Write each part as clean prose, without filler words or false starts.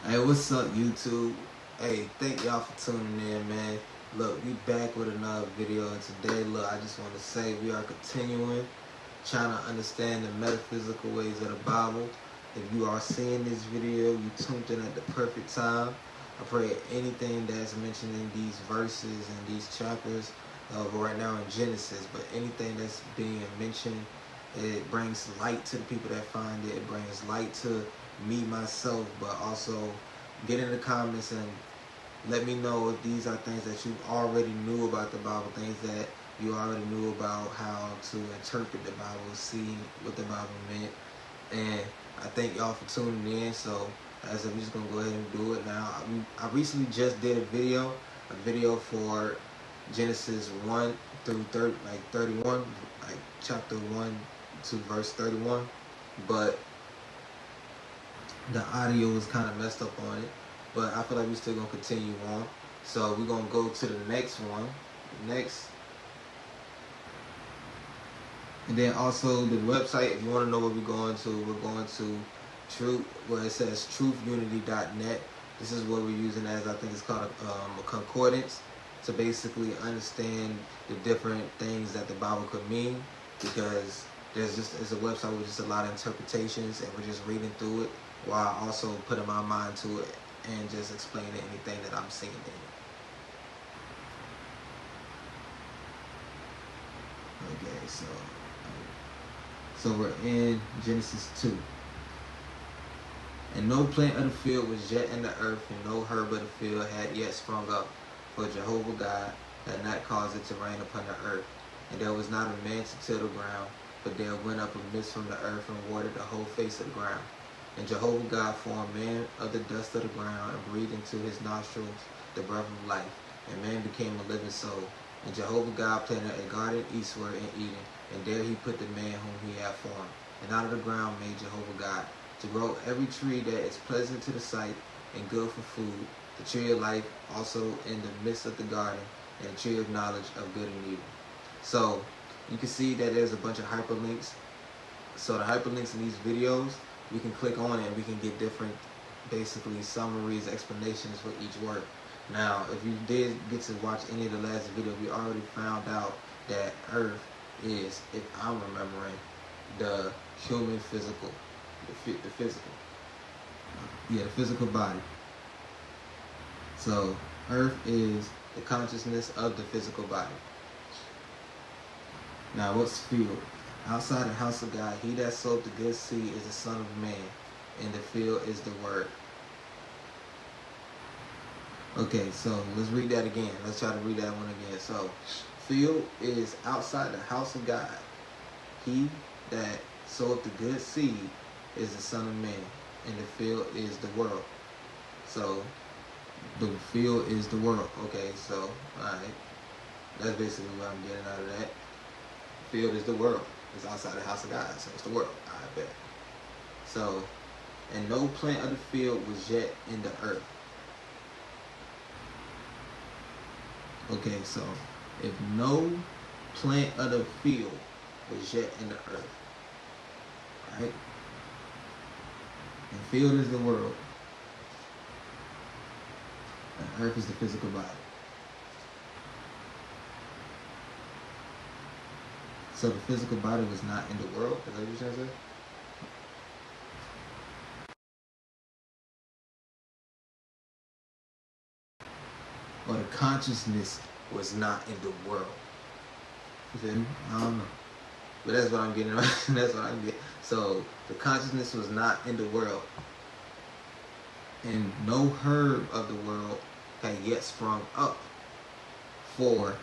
Hey, what's up, YouTube? Hey, thank y'all for tuning in, man. Look, we back with another video, and today, look, I just want to say we are continuing trying to understand the metaphysical ways of the Bible. If you are seeing this video, you tuned in at the perfect time. I pray anything that's mentioned in these verses and these chapters, right now in Genesis, but anything that's being mentioned, it brings light to the people that find it. It brings light to me, myself, but also get in the comments and let me know if these are things that you already knew about the Bible, things that you already knew about how to interpret the Bible, see what the Bible meant. And I thank y'all for tuning in. So as I'm just gonna go ahead and do it now. I recently just did a video for Genesis 1 through 31, like chapter 1 to verse 31, but the audio was kind of messed up on it. But I feel like we're still gonna continue on. So we're gonna go to the next one, and then also the website. If you want to know what we're going to Truth, where it says truthunity.net. This is what we're using as, I think it's called a concordance, to basically understand the different things that the Bible could mean, because it's a website with just a lot of interpretations, and we're just reading through it while also putting my mind to it and just explaining anything that I'm seeing in it. Okay, so we're in Genesis 2. And no plant of the field was yet in the earth, and no herb of the field had yet sprung up, for Jehovah God had not caused it to rain upon the earth. And there was not a man to till the ground, but there went up a mist from the earth and watered the whole face of the ground. And Jehovah God formed man of the dust of the ground, and breathed into his nostrils the breath of life, and man became a living soul. And Jehovah God planted a garden eastward in Eden, and there he put the man whom he had formed. And out of the ground made Jehovah God to grow every tree that is pleasant to the sight and good for food, the tree of life also in the midst of the garden, and the tree of knowledge of good and evil. So you can see that there's a bunch of hyperlinks. So the hyperlinks in these videos, we can click on it and we can get different, basically, summaries, explanations for each word. Now, if you did get to watch any of the last video, we already found out that earth is, if I'm remembering, the human physical, the physical body. So earth is the consciousness of the physical body. Now, what's field? Outside the house of God, he that sowed the good seed is the Son of Man, and the field is the word. Okay, so let's read that again. Let's try to read that one again. So, field is outside the house of God. He that sowed the good seed is the Son of Man, and the field is the world. So, the field is the world. Okay, so, alright. That's basically what I'm getting out of that. The field is the world. It's outside the house of God, so it's the world. I bet. So, and no plant of the field was yet in the earth. Okay, so if no plant of the field was yet in the earth, right? And field is the world, and earth is the physical body. So the physical body was not in the world. Is that what you're trying to say? Or the consciousness was not in the world. You feel me? I don't know. But that's what I'm getting right. That's what I'm getting. So the consciousness was not in the world. And no herb of the world had yet sprung up for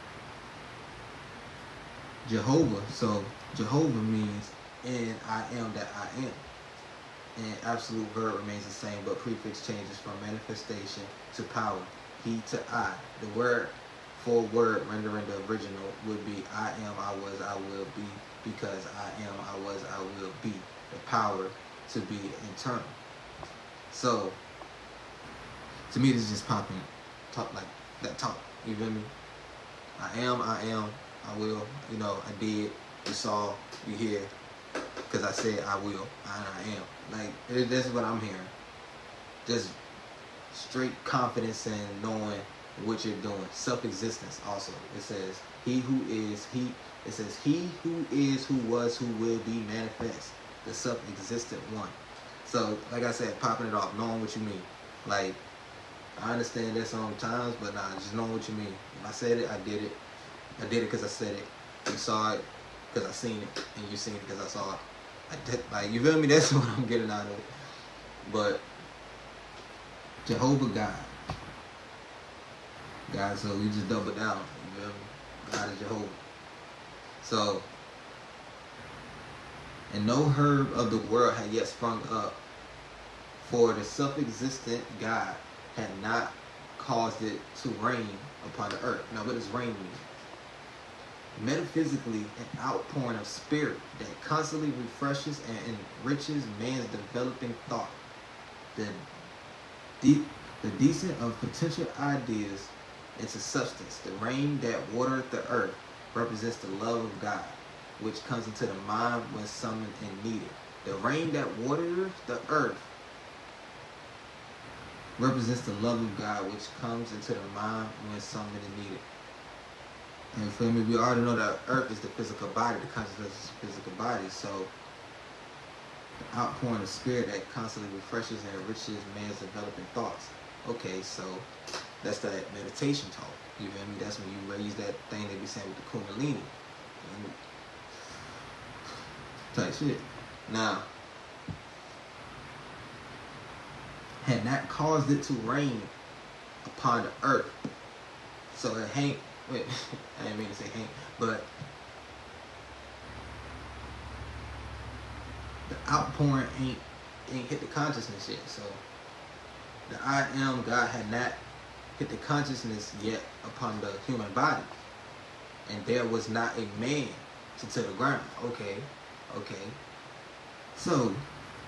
Jehovah. So Jehovah means and I am that I am. And absolute verb remains the same, but prefix changes from manifestation to power. He to I. The word for word rendering the original would be I am, I was, I will be, because I am, I was, I will be. The power to be internal. So to me, this is just popping talk, like that talk. You feel me? I am, I will, I did, you saw, you hear, because I said I will, I am. Like, that's what I'm hearing. Just straight confidence in knowing what you're doing. Self-existence also. It says he who is, it says he who is, who was, who will be manifest. The self-existent one. So, like I said, popping it off, knowing what you mean. Like, I understand that sometimes, but nah, just knowing what you mean. If I said it, I did it. I did it because I said it. You saw it because I seen it, and you seen it because I saw it. I did, like, you feel me? That's what I'm getting out of it. But Jehovah God, so we just double down. You feel me? God is Jehovah. So, and no herb of the world had yet sprung up, for the self-existent God had not caused it to rain upon the earth. Now, what does rain mean? Metaphysically, an outpouring of spirit that constantly refreshes and enriches man's developing thought. The descent of potential ideas into substance. The rain that watereth the earth represents the love of God, which comes into the mind when summoned and needed. The rain that waters the earth represents the love of God, which comes into the mind when summoned and needed. And for me, we already know that earth is the physical body, the consciousness is the physical body. So, the outpouring of spirit that constantly refreshes and enriches man's developing thoughts. Okay, so that's that meditation talk. You feel me? That's when you raise that thing they be saying with the Kundalini. Type shit. Now, had not caused it to rain upon the earth. So it ain't, wait, I didn't mean to say ain't, but the outpouring ain't hit the consciousness yet. So the I am God had not hit the consciousness yet upon the human body. And there was not a man to till the ground. Okay. So,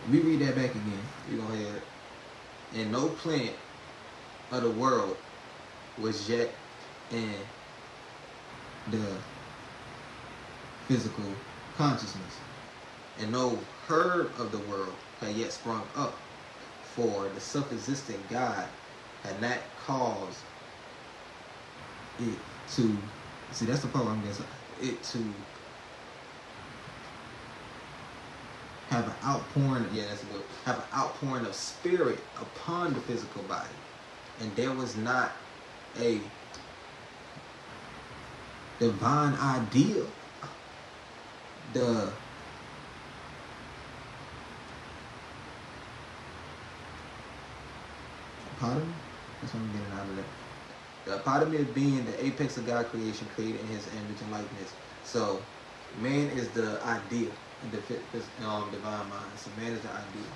we read that back again. We go ahead. And no plant of the world was yet in the physical consciousness. And no herb of the world had yet sprung up. For the self-existent God had not caused it to, see, that's the part where I'm guessing, it to have an outpouring, have an outpouring of spirit upon the physical body. And there was not a divine ideal. The epitome? That's what I'm getting out of that. The epitome of being the apex of God creation, created in his image and likeness. So, man is the ideal in the divine mind. So, man is the ideal.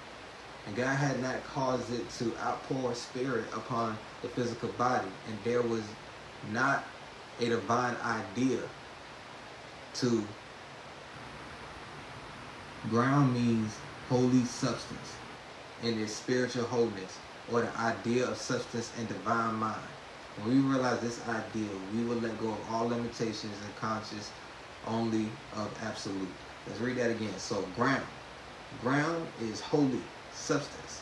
And God had not caused it to outpour spirit upon the physical body. And there was not a divine idea to ground means holy substance in its spiritual wholeness, or the idea of substance and divine mind. When we realize this ideal, we will let go of all limitations and conscious only of absolute. Let's read that again. So ground is holy substance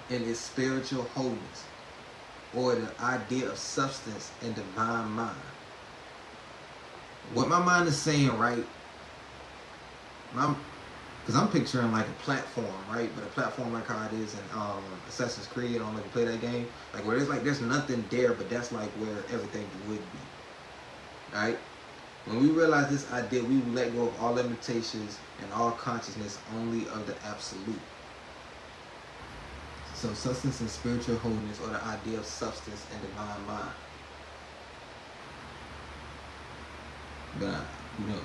in its spiritual wholeness, or the idea of substance and divine mind. What my mind is saying, right? Because I'm picturing like a platform, right? But a platform like how it is in Assassin's Creed. I don't know if you play that game. Like where it's like there's nothing there, but that's like where everything would be. Right? When we realize this idea, we will let go of all limitations and all consciousness only of the absolute. So substance and spiritual wholeness, or the idea of substance and divine mind. But who knows?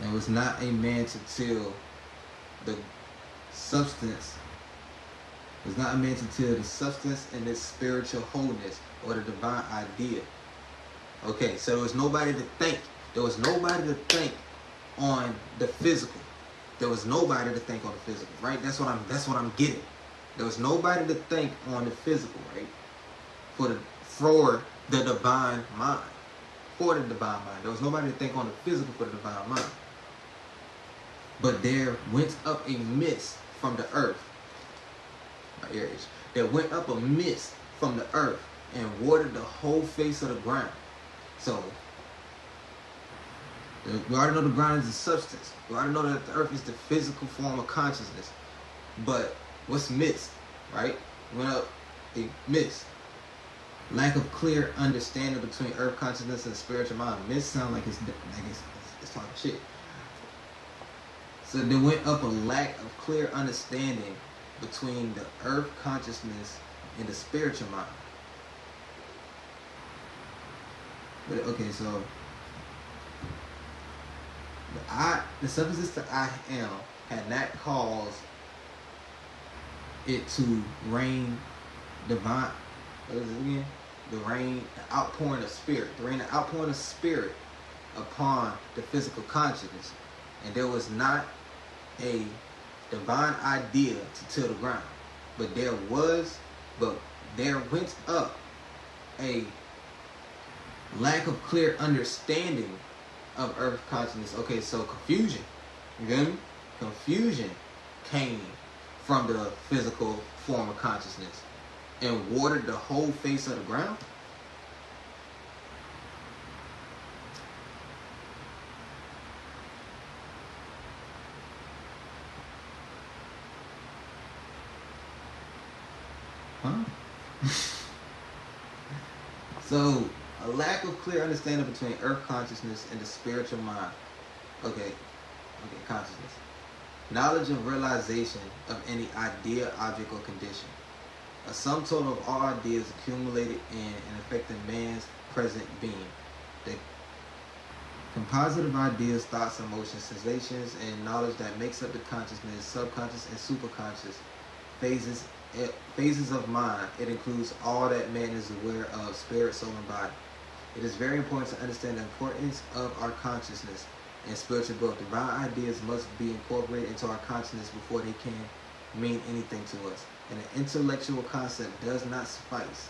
There was not a man to till the substance. Was not a man to till the substance and its spiritual wholeness, or the divine idea. Okay, so there was nobody to think. There was nobody to think on the physical. There was nobody to think on the physical, right? That's what I'm getting. There was nobody to think on the physical, right? For the divine mind. For the divine mind. There was nobody to think on the physical for the divine mind. But there went up a mist from the earth, my ear itch. There went up a mist from the earth and watered the whole face of the ground. So we already know the ground is a substance. We already know that the earth is the physical form of consciousness. But what's mist, right? Went up a mist. Lack of clear understanding between earth consciousness and the spiritual mind. Mist sound like it's talking shit. So there went up a lack of clear understanding between the earth consciousness and the spiritual mind. But okay, so the substance that I am had not caused it to rain divine. What is it again? The rain, the outpouring of spirit. The rain, the outpouring of spirit upon the physical consciousness. And there was not a divine idea to till the ground. But there went up a lack of clear understanding of earth consciousness. Okay, so confusion. You get me? Confusion came from the physical form of consciousness and watered the whole face of the ground. Huh? So, a lack of clear understanding between earth consciousness and the spiritual mind. Okay, consciousness. Knowledge and realization of any idea, object, or condition. A sum total of all ideas accumulated in and affecting man's present being. The composite of ideas, thoughts, emotions, sensations, and knowledge that makes up the consciousness, subconscious and superconscious phases of mind. It includes all that man is aware of, spirit, soul, and body. It is very important to understand the importance of our consciousness and spiritual growth. Divine ideas must be incorporated into our consciousness before they can mean anything to us. And an intellectual concept does not suffice.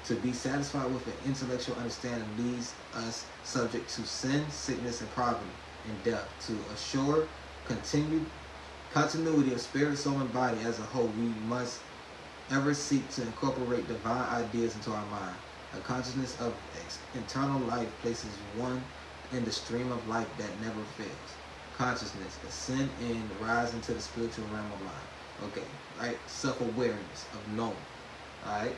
To be satisfied with an intellectual understanding leaves us subject to sin, sickness, and poverty, and death. To assure continuity of spirit, soul, and body as a whole, we must ever seek to incorporate divine ideas into our mind. A consciousness of eternal life places one in the stream of life that never fails. Consciousness, ascend and rise into the spiritual realm of mind. Okay, right? Self-awareness of knowing. Alright?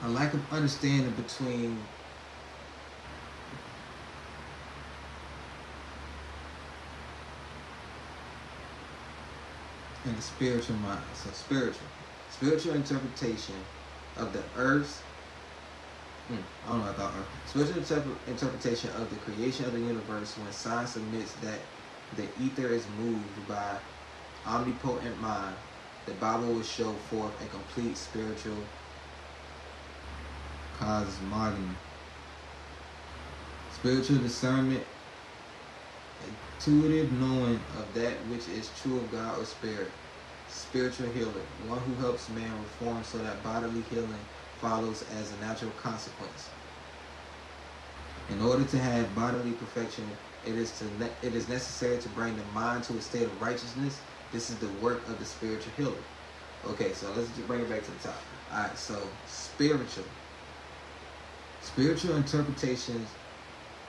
A lack of understanding between and the spiritual mind. So spiritual interpretation of the earth's spiritual interpretation of the creation of the universe, when science admits that the ether is moved by omnipotent mind, the Bible will show forth a complete spiritual cosmogony. Spiritual discernment, intuitive knowing of that which is true of God or spirit. Spiritual healer, one who helps man reform so that bodily healing follows as a natural consequence. In order to have bodily perfection, it is necessary to bring the mind to a state of righteousness. This is the work of the spiritual healer. Okay, so let's just bring it back to the top. Alright, so spiritual interpretations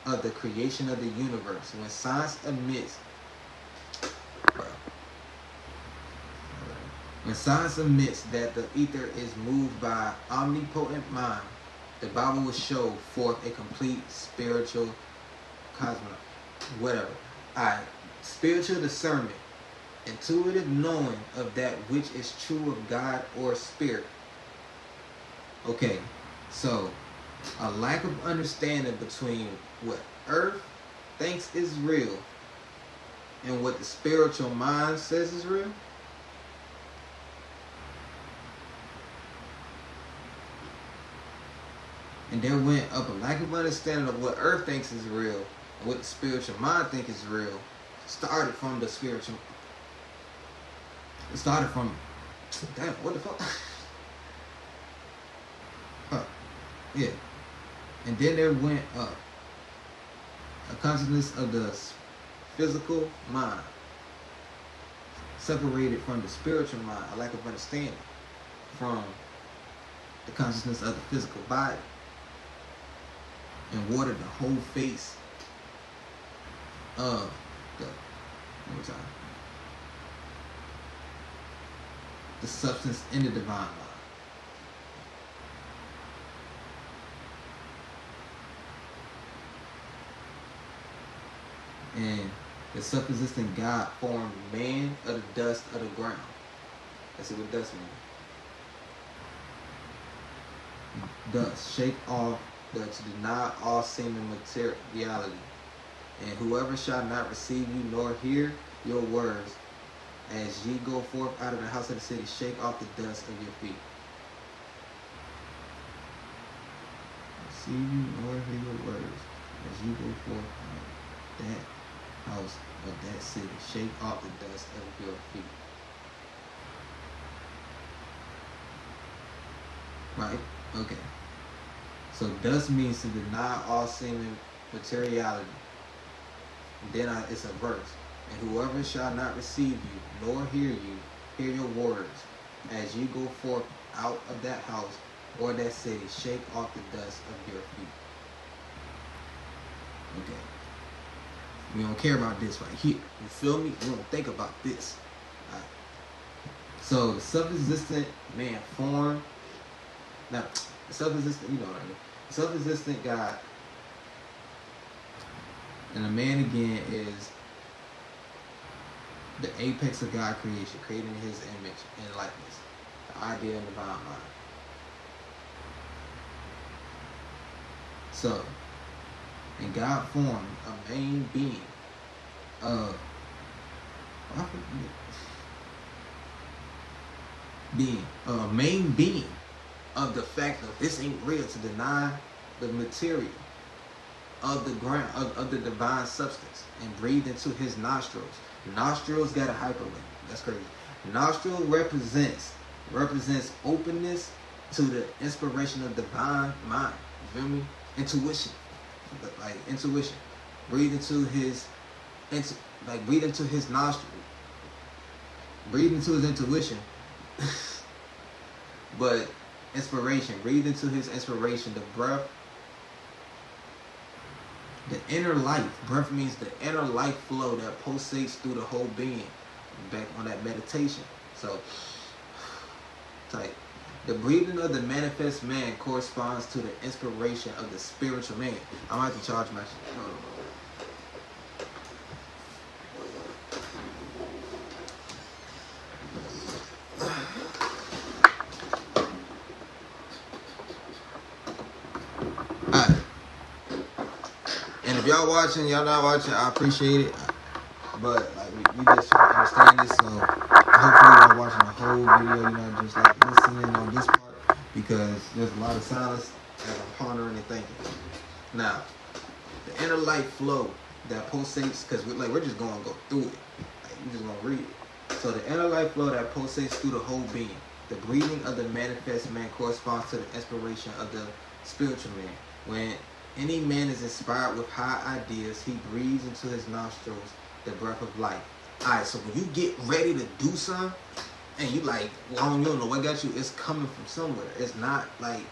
of the creation of the universe. When science admits that the ether is moved by omnipotent mind, the Bible will show forth a complete spiritual whatever. Alright, spiritual discernment, intuitive knowing of that which is true of God or spirit. Okay, so a lack of understanding between what earth thinks is real and what the spiritual mind says is real. And there went up a lack of understanding of what earth thinks is real and what the spiritual mind thinks is real. Started from the spiritual. It started from, damn, what the fuck? Yeah. And then there went up a consciousness of the physical mind. separated from the spiritual mind, a lack of understanding from the consciousness of the physical body, and watered the whole face of the, one more time, the substance in the divine mind. And the self-existent God formed man of the dust of the ground. That's what dust means. Dust, shake off to deny all seeming materiality. And whoever shall not receive you nor hear your words, as ye go forth out of the house of the city, shake off the dust of your feet. Receive you nor hear your words, as you go forth out of that house of that city, shake off the dust of your feet. Right? Okay. So dust means to deny all seeming materiality. And then it's a verse. And whoever shall not receive you, nor hear your words, as you go forth out of that house or that city, shake off the dust of your feet. Okay. We don't care about this right here. You feel me? We don't think about this. All right. So the self-existent man formed. Now, self-existent, you know what I mean. Self-existent God, and a man again is the apex of God creation, created in His image and likeness, the idea of the divine mind. So, and God formed a main being of a main being of the fact that this ain't real, to deny the material of the ground, of the divine substance, and breathe into His nostrils. Nostrils got a hyperlink. That's crazy. Nostril represents openness to the inspiration of divine mind. You feel me? Intuition. Like intuition. Breathe into His breathe into His nostril. Breathe into His intuition. But inspiration. Breathe into His inspiration. The breath. The inner life. Breath means the inner life flow that pulsates through the whole being. Back on that meditation. So, tight. The breathing of the manifest man corresponds to the inspiration of the spiritual man. I'm going to have to charge my shit. Alright. And if y'all watching, y'all not watching, I appreciate it. But like we just trying to understand this, so hopefully y'all watching the whole video, you're not just like listening on this part, because there's a lot of silence as I'm pondering and thinking. Now, the inner life flow that pulsates, because we're just gonna go through it. Like, we're just gonna read it. So the inner life flow that pulsates through the whole being. The breathing of the manifest man corresponds to the inspiration of the spiritual man. When any man is inspired with high ideas, he breathes into his nostrils the breath of life. Alright, so when you get ready to do something, and you like, long, you don't know what got you, it's coming from somewhere. It's not like,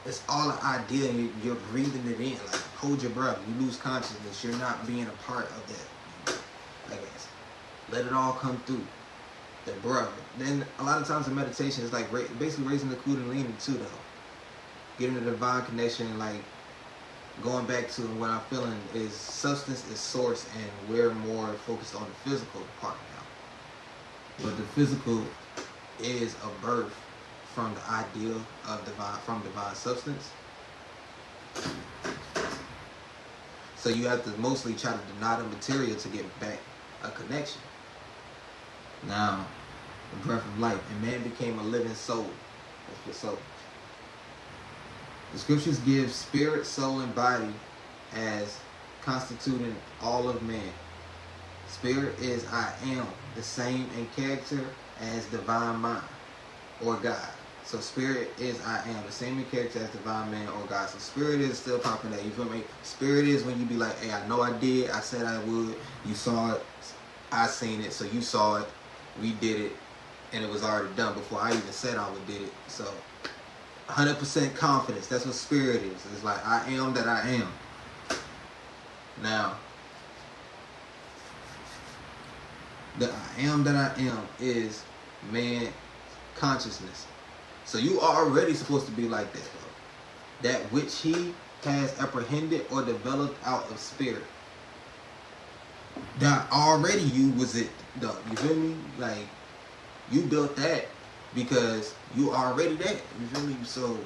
it's all an idea, and you're breathing it in. Like, hold your breath. You lose consciousness. You're not being a part of that. I guess. Let it all come through. The breath. Then, a lot of times in meditation, it's like basically raising the kundalini too, though. Getting the divine connection, like, going back to what I'm feeling is substance is source, and we're more focused on the physical part now. But the physical is a birth from the ideal of divine substance. So you have to mostly try to deny the material to get back a connection. Now, the breath of life, and man became a living soul. That's what soul. The scriptures give spirit, soul, and body as constituting all of man. Spirit is I am, the same in character as divine mind or God. So spirit is I am, the same in character as divine man or God. So spirit is still popping out. You feel me? Spirit is when you be like, hey, I know I did. I said I would. You saw it. I seen it. So you saw it. we did it, and it was already done before I even said I would did it. So 100% confidence. That's what spirit is. It's like, I am that I am. Now, the I am that I am is man consciousness. So you are already supposed to be like that, bro. That which he has apprehended or developed out of spirit. That already you was it, though. You feel me? Like, you built that because you already that. You feel me? So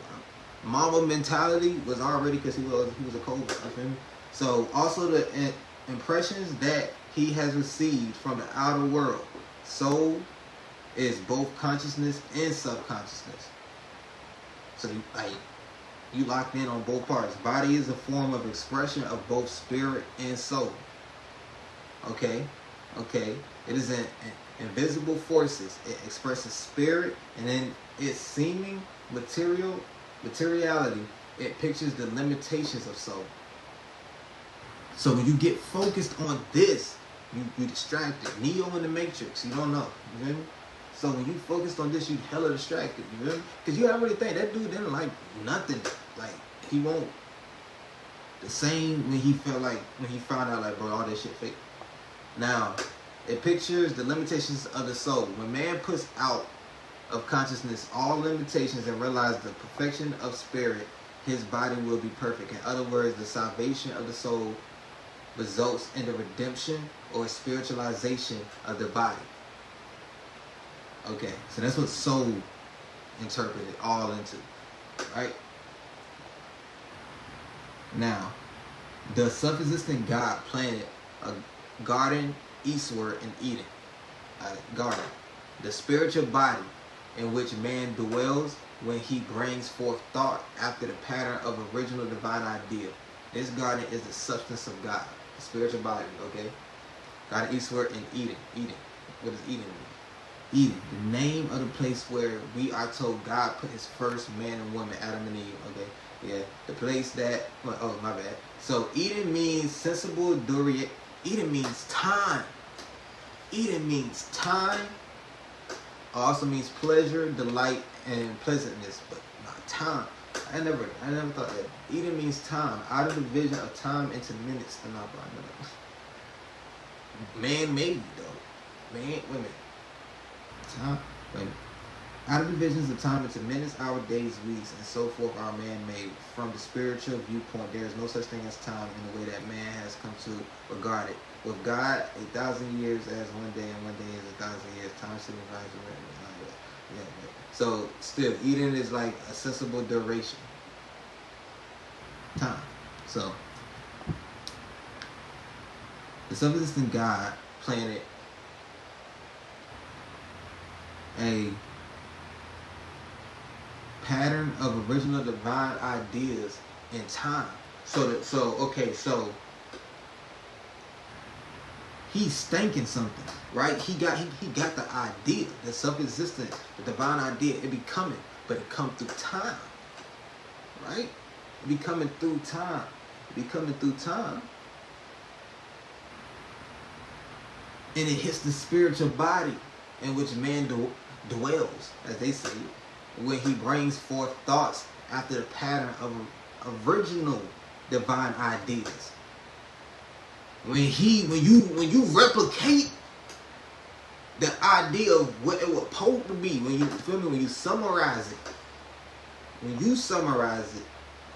mama mentality was already because he was a cobra. You feel me? So also the impressions that he has received from the outer world. Soul is both consciousness and subconsciousness. So you locked in on both parts. Body is a form of expression of both spirit and soul. Okay? It is an invisible forces. It expresses spirit, and then its seeming materiality, it pictures the limitations of soul. So when you get focused on this, you distracted. Neo in the Matrix, you don't know. You feel me? So when you focused on this, you hella distracted. You feel me? Because you already think that dude didn't like nothing. Like, he won't. The same when he felt like, when he found out, like, bro, all this shit fake. Now, it pictures the limitations of the soul. When man puts out of consciousness all limitations and realizes the perfection of spirit, his body will be perfect. In other words, the salvation of the soul results in the redemption or spiritualization of the body. Okay, so that's what soul interpreted all into, right? Now, the self-existent God planted a garden eastward in Eden. Garden. The spiritual body in which man dwells when he brings forth thought after the pattern of original divine idea. This garden is the substance of God. The spiritual body, okay? Garden eastward in Eden. Eden. What does Eden mean? Eden, the name of the place where we are told God put his first man and woman, Adam and Eve, okay? Yeah, the place that, well, oh, my bad. So Eden means sensible duration. Eden means time. Eden means time. Also means pleasure, delight, and pleasantness, but not time. I never thought that. Eden means time. Out of the vision of time into minutes. Man made though. Man, women. Time. Wait. Out of the visions of time into minutes, hours, days, weeks, and so forth are man-made. From the spiritual viewpoint, there is no such thing as time in the way that man has come to regard it. With God, 1,000 years as one day, and one day is 1,000 years. Time signifies yeah. So, still, Eden is like a sensible duration. Time. So, the self-existent God planted a pattern of original divine ideas in time. So he's thinking something, right? He got the idea, the self-existent, the divine idea. It be coming, but it come through time, right? It be coming through time. It be coming through time, and it hits the spiritual body in which man dwells, as they say, when he brings forth thoughts after the pattern of original divine ideas. When you replicate the idea of what it was supposed to be, when you summarize it,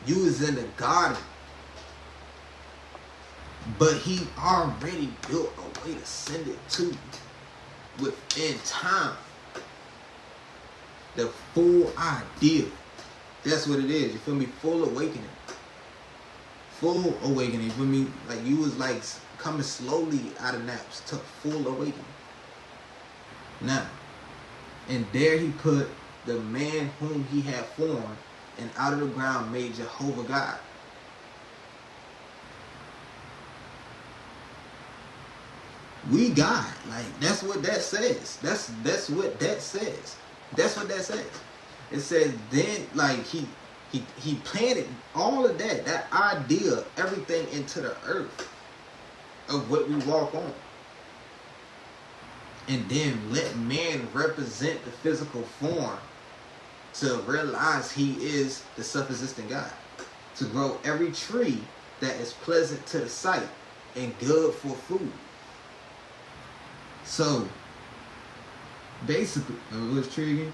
you was in the garden. But he already built a way to send it to you within time. The full idea. That's what it is. You feel me? Full awakening. Full awakening. You feel me? Like you was like coming slowly out of naps to full awakening. Now, and there he put the man whom he had formed, and out of the ground made Jehovah God. We God. Like that's what that says. That's what that says. That's what that says. It says then, like he planted all of that idea, everything into the earth of what we walk on. and then let man represent the physical form to realize he is the self-existent God. To grow every tree that is pleasant to the sight and good for food. So, basically, what's tree again?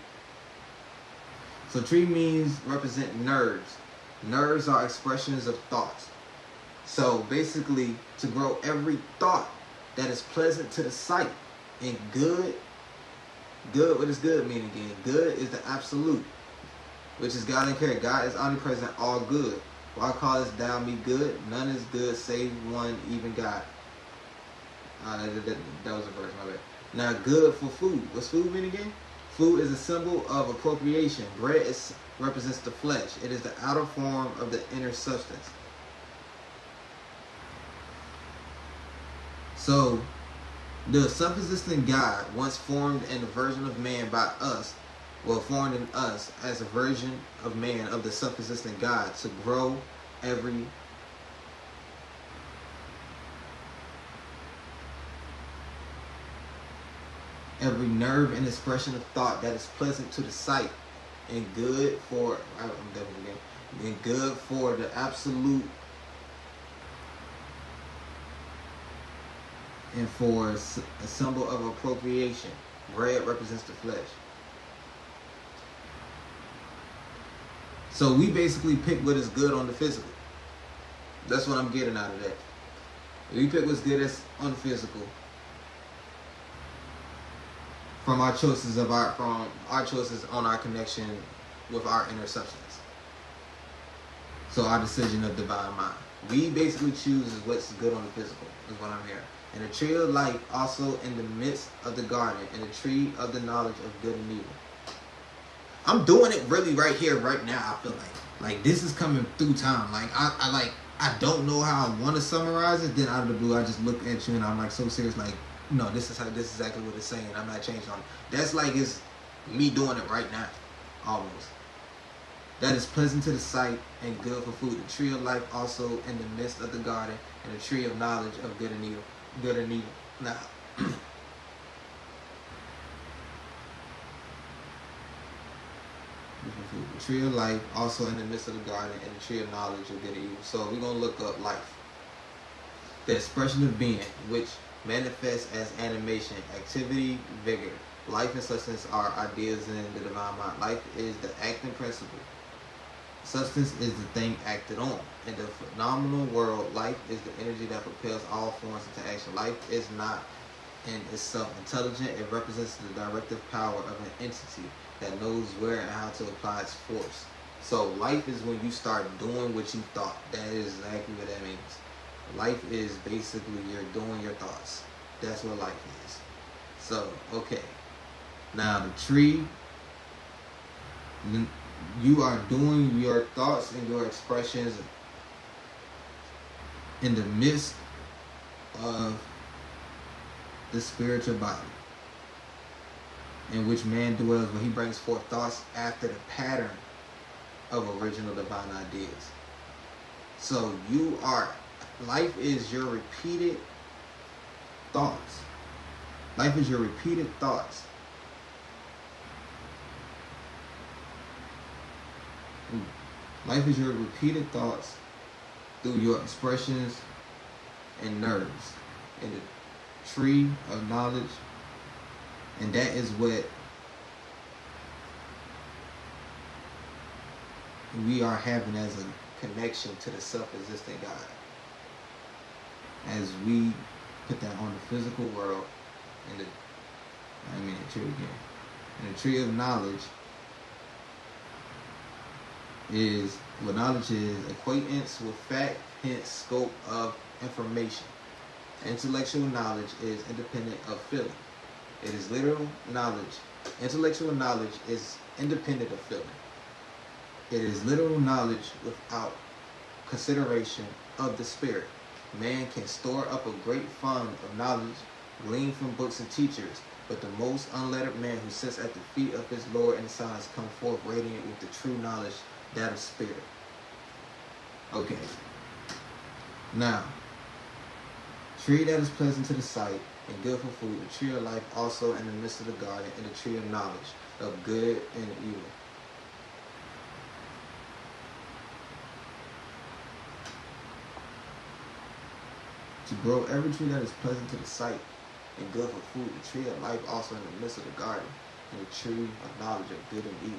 So tree means represent nerves. Nerves are expressions of thoughts. So basically, to grow every thought that is pleasant to the sight and good. Good, what does good mean again? Good is the absolute, which is God and character. God is omnipresent, all good. Why callest thou me good? None is good save one, even God. That was a verse, my bad. Now, good for food. What's food mean again? Food is a symbol of appropriation. Bread represents the flesh. It is the outer form of the inner substance. So, the self-existent God, once formed in the version of man by us, formed in us as a version of man of the self-existent God to grow every nerve and expression of thought that is pleasant to the sight and good for the absolute and for a symbol of appropriation. Bread represents the flesh. So we basically pick what is good on the physical. That's what I'm getting out of that. We pick what's good on the physical from our choices on our connection with our inner substance. So our decision of divine mind. We basically choose what's good on the physical, is what I'm hearing. And the tree of life also in the midst of the garden, and the tree of the knowledge of good and evil. I'm doing it really right here, right now. I feel like this is coming through time. Like I don't know how I want to summarize it. Then out of the blue, I just look at you and I'm like so serious. Like, no, this is exactly what it's saying. I'm not changing on it. That's like it's me doing it right now, almost. That is pleasant to the sight and good for food. The tree of life also in the midst of the garden, and the tree of knowledge of good and evil. Good and evil. Now, the tree of life also in the midst of the garden, and the tree of knowledge of good and evil. So we're gonna look up life, the expression of being, which manifests as animation, activity, vigor. Life and substance are ideas in the divine mind. Life is the acting principle. Substance is the thing acted on. In the phenomenal world, life is the energy that propels all forms into action. Life is not in itself intelligent. It represents the directive power of an entity that knows where and how to apply its force. So life is when you start doing what you thought. That is exactly what that means. Life is basically you're doing your thoughts. That's what life is. So, okay. Now the tree, you are doing your thoughts and your expressions in the midst of the spiritual body, in which man dwells when he brings forth thoughts after the pattern of original divine ideas. So life is your repeated thoughts. Life is your repeated thoughts. Life is your repeated thoughts through your expressions and nerves in the tree of knowledge, and that is what we are having as a connection to the self-existent God. As we put that on the physical world, the tree again. And the tree of knowledge is what knowledge is: acquaintance with fact, hence scope of information. Intellectual knowledge is independent of feeling. It is literal knowledge. Intellectual knowledge is independent of feeling. It is literal knowledge without consideration of the spirit. Man can store up a great fund of knowledge gleaned from books and teachers, but the most unlettered man who sits at the feet of his Lord in silence come forth radiant with the true knowledge, that of spirit. Okay. Now, tree that is pleasant to the sight and good for food, the tree of life also in the midst of the garden, and the tree of knowledge of good and evil. To grow every tree that is pleasant to the sight and good for food, the tree of life also in the midst of the garden, and the tree of knowledge of good and evil.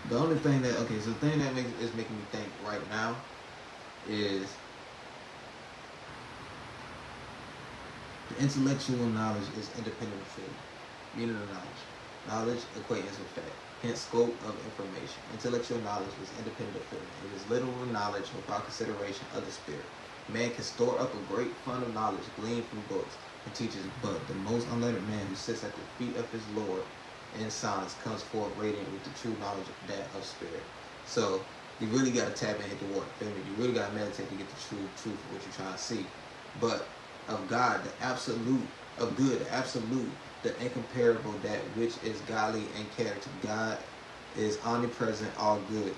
The only thing that, okay, so the thing that is making me think right now is the intellectual knowledge is independent of feeling. Meaning of knowledge. Knowledge acquaintance with fact. Hence scope of information. Intellectual knowledge is independent of feeling. It is literal knowledge without consideration of the spirit. Man can store up a great fund of knowledge gleaned from books and teachers, but the most unlettered man who sits at the feet of his Lord in silence comes forth radiant with the true knowledge of that of spirit. So you really got to tap and hit the water. Feel me? You really got to meditate to get the true truth of what you're trying to see. But of God, the absolute, of good, the absolute, the incomparable, that which is godly in character. God is omnipresent, all good.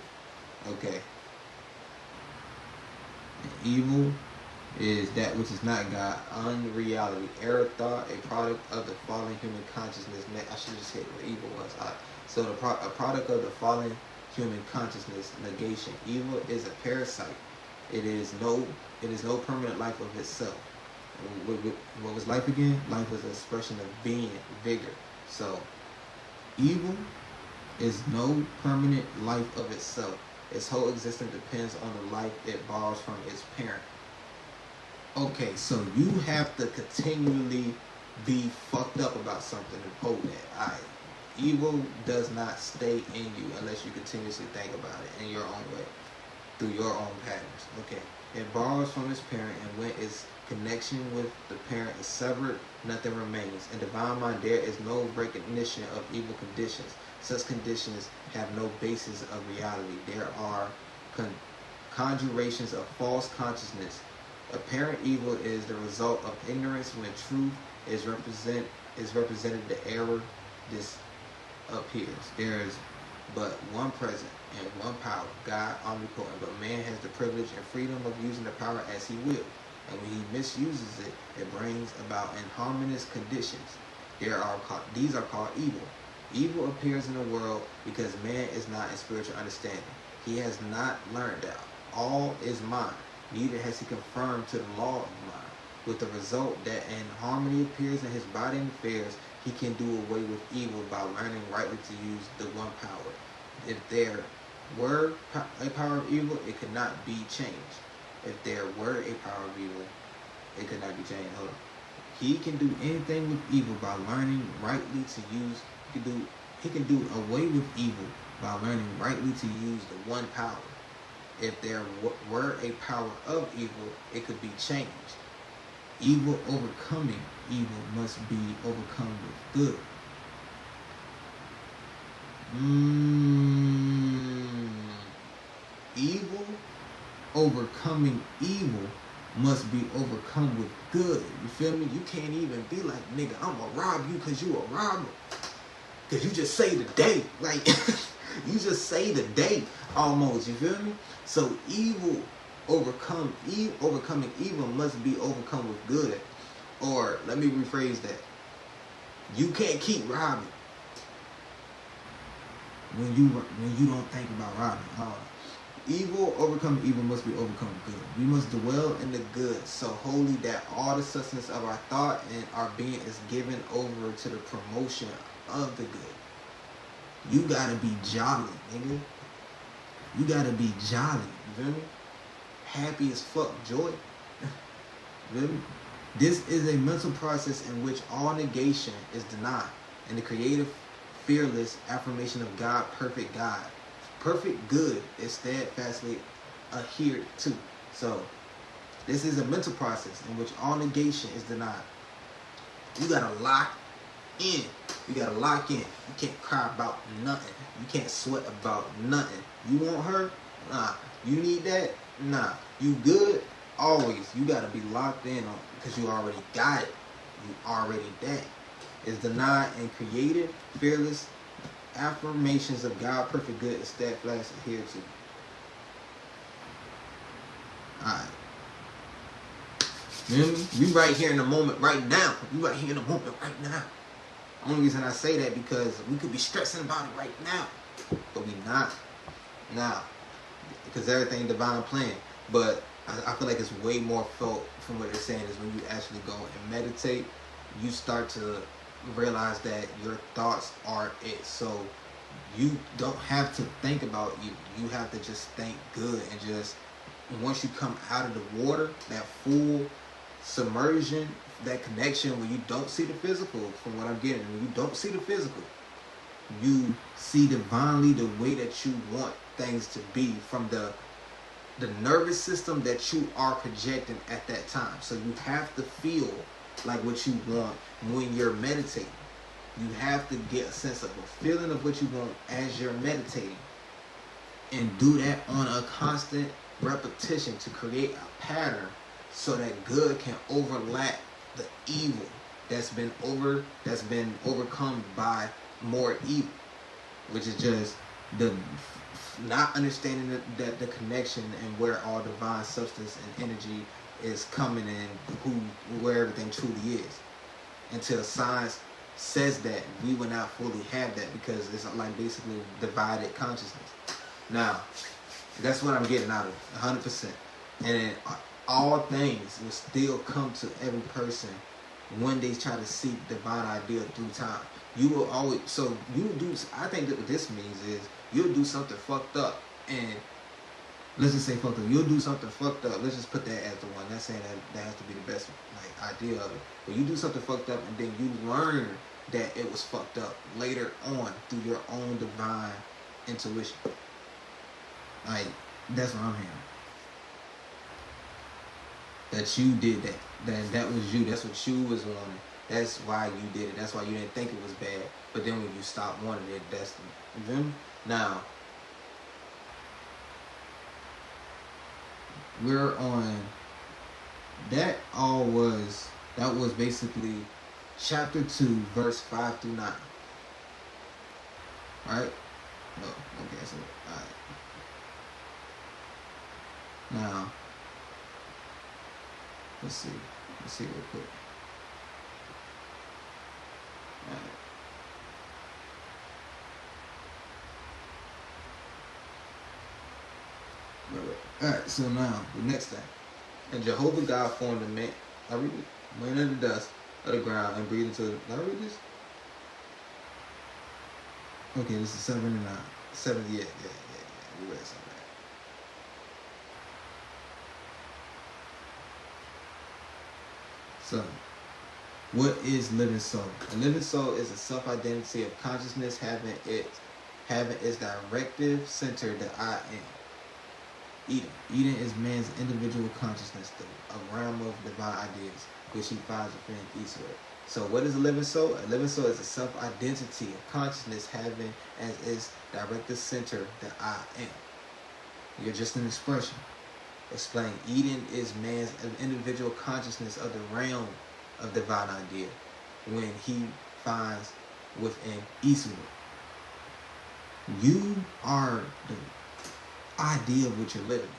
Okay. And evil is that which is not God, unreality, error, thought, a product of the fallen human consciousness. I should just hit what evil was. So a product of the fallen human consciousness, negation. Evil is a parasite. It is no permanent life of itself. What was life again? Life was an expression of being, vigor. So evil is no permanent life of itself. Its whole existence depends on the life it borrows from its parent. Okay, so you have to continually be fucked up about something to hold that. Alright. Evil does not stay in you unless you continuously think about it in your own way, through your own patterns. Okay. It borrows from its parent, and when its connection with the parent is severed, nothing remains. In divine mind, there is no recognition of evil conditions. Such conditions have no basis of reality. There are conjurations of false consciousness. Apparent evil is the result of ignorance. When truth is represented, the error disappears. There is but one present and one power, God omnipotent, but man has the privilege and freedom of using the power as he will. And when he misuses it, it brings about inharmonious conditions. These are called evil. Evil appears in the world because man is not in spiritual understanding. He has not learned that all is mind. Neither has he confirmed to the law of mind. With the result that inharmony appears in his body and affairs, he can do away with evil by learning rightly to use the one power. If there were a power of evil, it could not be changed. If there were a power of evil, it could not be changed. Hold on. He can do anything with evil by learning rightly to use. He can do away with evil by learning rightly to use the one power. If there were a power of evil, it could be changed. Evil overcoming evil must be overcome with good. Evil overcoming evil must be overcome with good. You feel me? You can't even be like, nigga, I'm gonna rob you because you a robber. Because you just say the day. Like, you just say the day almost. You feel me? So evil overcoming evil must be overcome with good. Or let me rephrase that. You can't keep robbing when you don't think about robbing. Evil overcoming evil must be overcome with good. We must dwell in the good so wholly that all the substance of our thought and our being is given over to the promotion of the good. You gotta be jolly, nigga. You gotta be jolly. You feel me? Happy as fuck, joy. You feel me? This is a mental process in which all negation is denied, and the creative, fearless affirmation of God, perfect God, perfect good, is steadfastly adhered to. So, this is a mental process in which all negation is denied. You gotta lock in. You gotta lock in. You can't cry about nothing. You can't sweat about nothing. You want her? Nah. You need that? Nah. You good? Always. You gotta be locked in on, because you already got it. You already that. It's denied and created, fearless affirmations of God, perfect good, and steadfast adhere to. Alright. You know, we right here in the moment right now. We right here in the moment right now. Only reason I say that because we could be stressing about it right now, but we not now, because everything divine plan. But I feel like it's way more felt from what they're saying is when you actually go and meditate, you start to realize that your thoughts are it. So you don't have to think about you. You have to just think good, and just once you come out of the water, that full submersion, that connection where you don't see the physical, from what I'm getting, when you don't see the physical, you see divinely the way that you want things to be from the nervous system that you are projecting at that time. So you have to feel like what you want when you're meditating. You have to get a sense of a feeling of what you want as you're meditating, and do that on a constant repetition to create a pattern so that good can overlap the evil that's been overcome by more evil, which is just the not understanding that the connection and where all divine substance and energy is coming in, where everything truly is. Until science says that, we will not fully have that, because it's like basically divided consciousness. Now, that's what I'm getting out of it, 100%. And then all things will still come to every person when they try to seek divine idea through time. You will always, so you do, I think that what this means is, you'll do something fucked up, and let's just say fucked up. You'll do something fucked up. Let's just put that as the one. Not saying that has to be the best like idea of it. But you do something fucked up, and then you learn that it was fucked up later on through your own divine intuition. Like, that's what I'm hearing. That you did that. That was you. That's what you was wanting. That's why you did it. That's why you didn't think it was bad. But then when you stopped wanting it, that's the, you feel me? Now, we're on, that was basically chapter 2, verse 5 through 9. Alright? No, okay, so, alright. Now, let's see real quick. Alright, so now, the next thing. And Jehovah God formed a man, I read it, man of the dust of the ground, and breathed into it. Did I read this? Okay, this is 7 and 9. 7, yeah. We read something. So, what is living soul? A living soul is a self-identity of consciousness having its directive center, the I am. Eden is man's individual consciousness, a realm of divine ideas, which he finds within each other. So what is a living soul? A living soul is a self-identity of consciousness having as its directive center the I am. You're just an expression. Explain. Eden is man's individual consciousness of the realm of divine idea when he finds within each of it. You are the idea of what you're living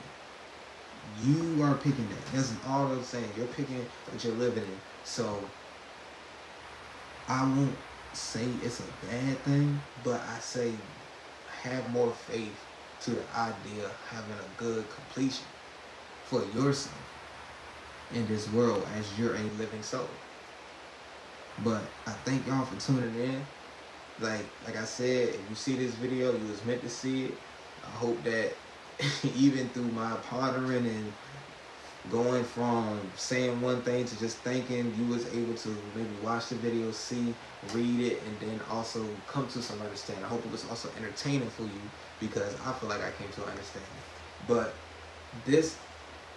in. You are picking that. That's all I'm saying. You're picking what you're living in. So I won't say it's a bad thing, but I say have more faith to the idea of having a good completion for yourself in this world as you're a living soul. But I thank y'all for tuning in. Like I said, if you see this video, you was meant to see it. I hope that even through my pondering and going from saying one thing to just thinking, you was able to maybe watch the video, see, read it, and then also come to some understanding. I hope it was also entertaining for you, because I feel like I came to an understanding. But this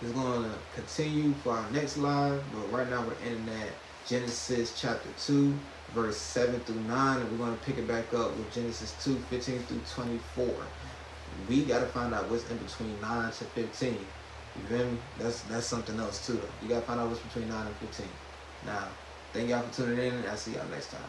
is going to continue for our next live, but right now we're ending at Genesis chapter 2, verse 7 through 9, and we're going to pick it back up with Genesis 2, 15 through 24. We got to find out what's in between 9 to 15. You feel me? That's something else too, though. You got to find out what's between 9 and 15. Now, thank y'all for tuning in, and I'll see y'all next time.